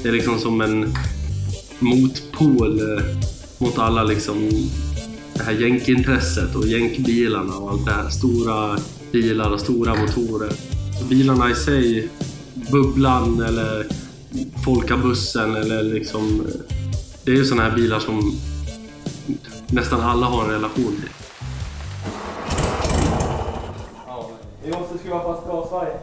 Det är liksom som en motpol mot alla liksom det här jänkintresset och jänkbilarna och allt det här. Stora bilar och stora motorer. Bilarna i sig, bubblan eller folkabussen eller liksom, det är ju såna här bilar som nästan alla har en relation till. Ja, vi måste skruva fast gasvarje.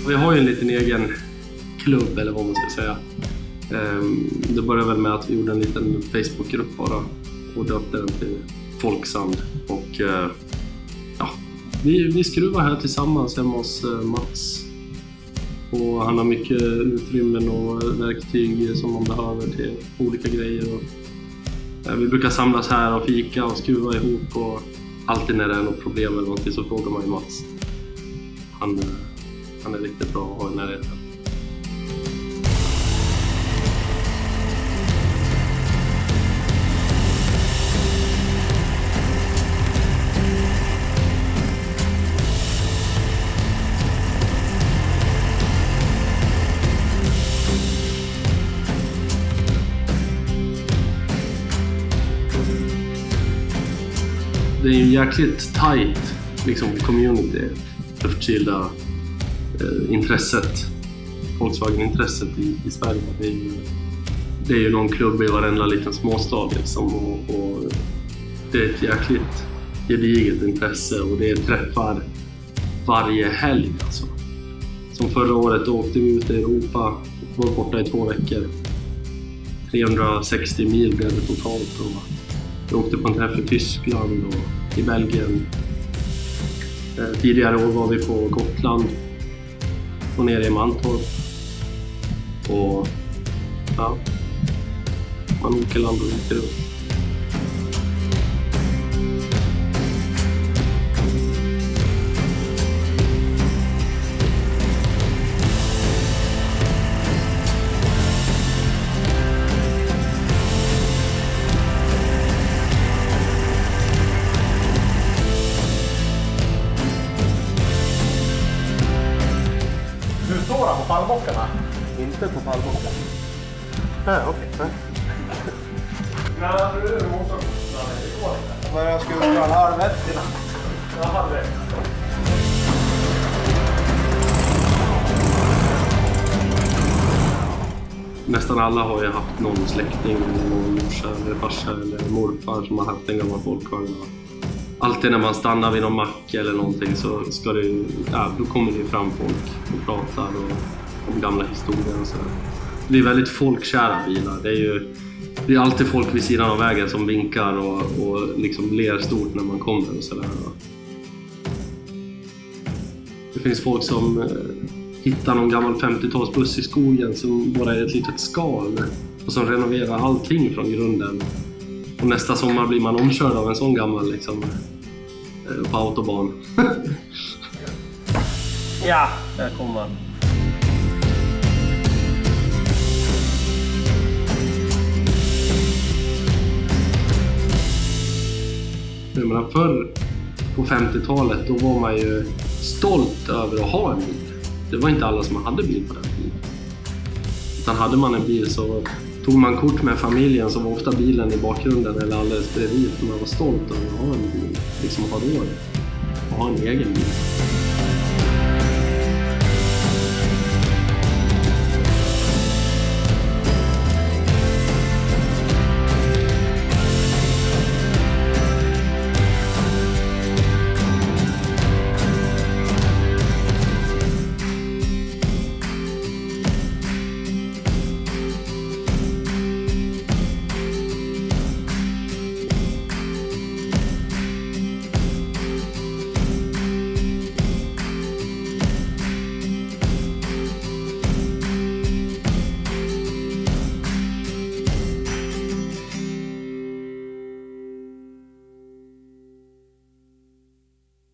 Vi har ju en liten egen klubb eller vad man ska säga. Det började väl med att vi gjorde en liten Facebookgrupp bara och döpte den till Folksand. Och ja, vi skruvar här tillsammans hemma hos Mats. Och han har mycket utrymmen och verktyg som man behöver till olika grejer. Och vi brukar samlas här och fika och skruva ihop, och alltid när det är något problem eller någonting så frågar man ju Mats. Han är riktigt bra att ha i närheten. Det är ju jäkligt tight liksom community för förkylda intresset, Volkswagen-intresset i Sverige. Det är ju någon klubb i varenda liten småstad liksom, och det är ett jäkligt gediget intresse och det är träffar varje helg alltså. Som förra året åkte vi ut i Europa och var borta i 2 veckor. 360 mil blev det totalt, och vi åkte på en träff i Tyskland och i Belgien. Tidigare år var vi på Gotland och nere i Mantorp. Och ja, man åker land och åker runt. Du står här på pallbockarna? Inte på pallbocken. Nej, okej. Nej. Men hade du motorn? Nej, det går inte. Men jag skulle dra en halv ett till natt. Jag hade det. Nästan alla har ju haft någon släkting, någon morsa eller farsa eller morfar som har haft en gammal Volkswagen. Alltid när man stannar vid någon mack eller någonting så ska det, då kommer det ju fram folk och pratar om gamla historier och sådär. Det är väldigt folkkära bilar. Det är alltid folk vid sidan av vägen som vinkar och liksom ler stort när man kommer och sådär. Det finns folk som hittar någon gammal 50-talsbuss i skogen som bara är ett litet skal och som renoverar allting från grunden. Och nästa sommar blir man omkörd av en sån gammal liksom, på autobahn. Ja, där kommer man. Jag menar, förr på 50-talet då var man ju stolt över att ha en bil. Det var inte alla som hade bil på den tiden. Utan hade man en bil så tog man kort med familjen, så var ofta bilen i bakgrunden eller alldeles bredvid, för man var stolt över att ha en bil, liksom ha råd att ha en egen bil.